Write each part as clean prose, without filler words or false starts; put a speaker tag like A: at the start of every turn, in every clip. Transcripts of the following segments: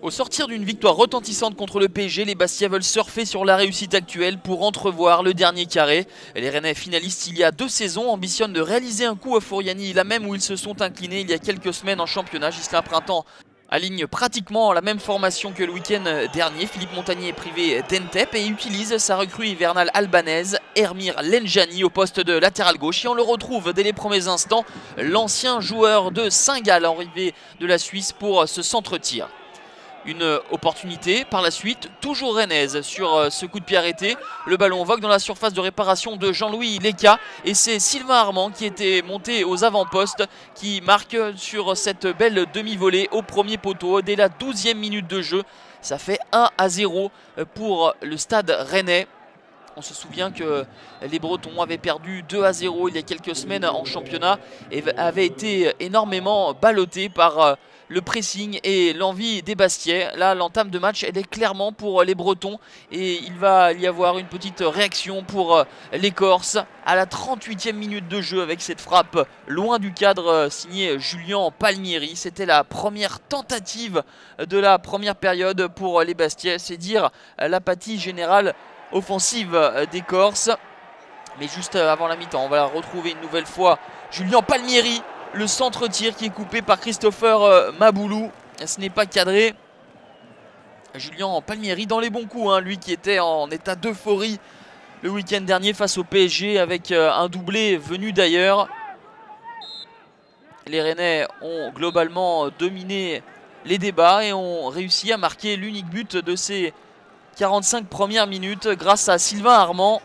A: Au sortir d'une victoire retentissante contre le PSG, les Bastiais veulent surfer sur la réussite actuelle pour entrevoir le dernier carré. Les Rennais finalistes il y a 2 saisons ambitionnent de réaliser un coup à Fouriani, là même où ils se sont inclinés il y a quelques semaines en championnat. Ghislain Printemps aligne pratiquement la même formation que le week-end dernier. Philippe Montagnier est privé d'Entep et utilise sa recrue hivernale albanaise, Ermir Lenjani, au poste de latéral gauche. Et on le retrouve dès les premiers instants, l'ancien joueur de Saint-Gall, arrivé de la Suisse pour ce centre-tir. Une opportunité par la suite, toujours rennaise sur ce coup de pied arrêté. Le ballon vogue dans la surface de réparation de Jean-Louis Léca. Et c'est Sylvain Armand qui était monté aux avant-postes qui marque sur cette belle demi-volée au premier poteau dès la 12e minute de jeu. Ça fait 1-0 pour le stade rennais. On se souvient que les Bretons avaient perdu 2-0 il y a quelques semaines en championnat et avaient été énormément ballottés par le pressing et l'envie des Bastiais. Là, l'entame de match, elle est clairement pour les Bretons et il va y avoir une petite réaction pour les Corses à la 38e minute de jeu avec cette frappe loin du cadre signée Julien Palmieri. C'était la première tentative de la première période pour les Bastiais. C'est dire l'apathie générale offensive des Corses. Mais juste avant la mi-temps, on va retrouver une nouvelle fois Julien Palmieri. Le centre-tir qui est coupé par Christopher Maboulou. Ce n'est pas cadré. Julien Palmieri dans les bons coups, hein, lui qui était en état d'euphorie le week-end dernier face au PSG avec un doublé venu d'ailleurs. Les Rennais ont globalement dominé les débats et ont réussi à marquer l'unique but de ces 45 premières minutes grâce à Sylvain Armand,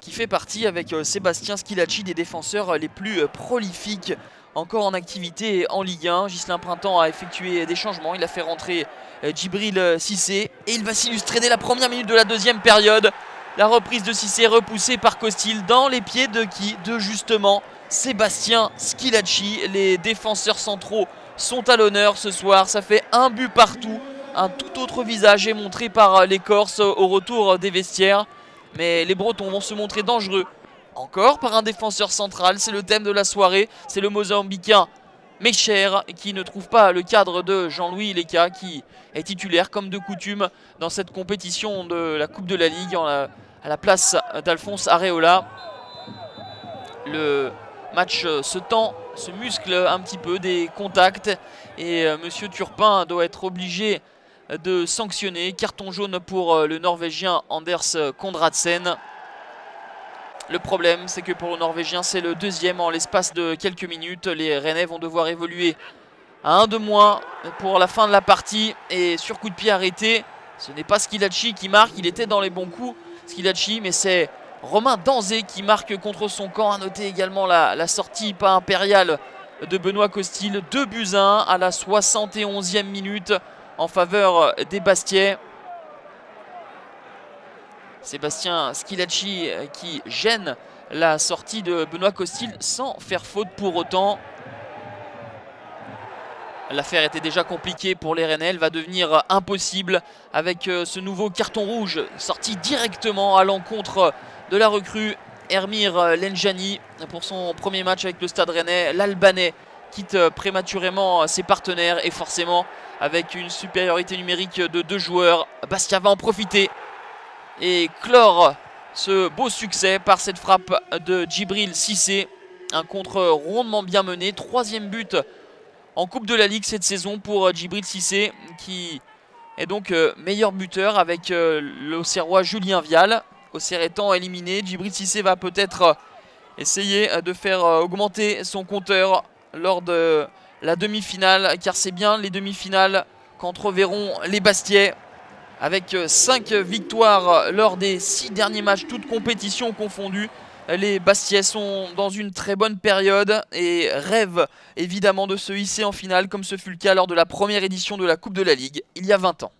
A: qui fait partie avec Sébastien Schillaci des défenseurs les plus prolifiques encore en activité en Ligue 1. Ghislain Printemps a effectué des changements, il a fait rentrer Djibril Cissé et il va s'illustrer dès la première minute de la deuxième période. La reprise de Cissé repoussée par Costil dans les pieds de qui? De justement Sébastien Schillaci. Les défenseurs centraux sont à l'honneur ce soir, ça fait un but partout. Un tout autre visage est montré par les Corses au retour des vestiaires. Mais les Bretons vont se montrer dangereux. Encore par un défenseur central, c'est le thème de la soirée. C'est le Mozambicain Mecher qui ne trouve pas le cadre de Jean-Louis Léca, qui est titulaire comme de coutume dans cette compétition de la Coupe de la Ligue à la place d'Alphonse Areola. Le match se tend, se muscle un petit peu, des contacts. Et Monsieur Turpin doit être obligé de sanctionner. Carton jaune pour le Norvégien Anders Kondratsen. Le problème, c'est que pour le Norvégien, c'est le deuxième en l'espace de quelques minutes. Les Rennais vont devoir évoluer à 1 de moins pour la fin de la partie. Et sur coup de pied arrêté, ce n'est pas Schillaci qui marque. Il était dans les bons coups, Schillaci, mais c'est Romain Danzé qui marque contre son camp. À noter également la sortie pas impériale de Benoît Costil. 2-1 à la 71e minute en faveur des Bastiais. Sébastien Schillaci qui gêne la sortie de Benoît Costil sans faire faute pour autant. L'affaire était déjà compliquée pour les Rennais, elle va devenir impossible avec ce nouveau carton rouge sorti directement à l'encontre de la recrue Ermir Lenjani pour son premier match avec le Stade Rennais. L'Albanais quitte prématurément ses partenaires et forcément avec une supériorité numérique de 2 joueurs, Bastia va en profiter et clore ce beau succès par cette frappe de Djibril Cissé. Un contre rondement bien mené, 3e but en Coupe de la Ligue cette saison pour Djibril Cissé, qui est donc meilleur buteur avec l'Auxerrois Julien Vial. Auxerre étant éliminé, Djibril Cissé va peut-être essayer de faire augmenter son compteur lors de la demi-finale, car c'est bien les demi-finales qu'entreverront les Bastiais. Avec 5 victoires lors des 6 derniers matchs, toutes compétitions confondues. Les Bastiais sont dans une très bonne période et rêvent évidemment de se hisser en finale comme ce fut le cas lors de la première édition de la Coupe de la Ligue il y a 20 ans.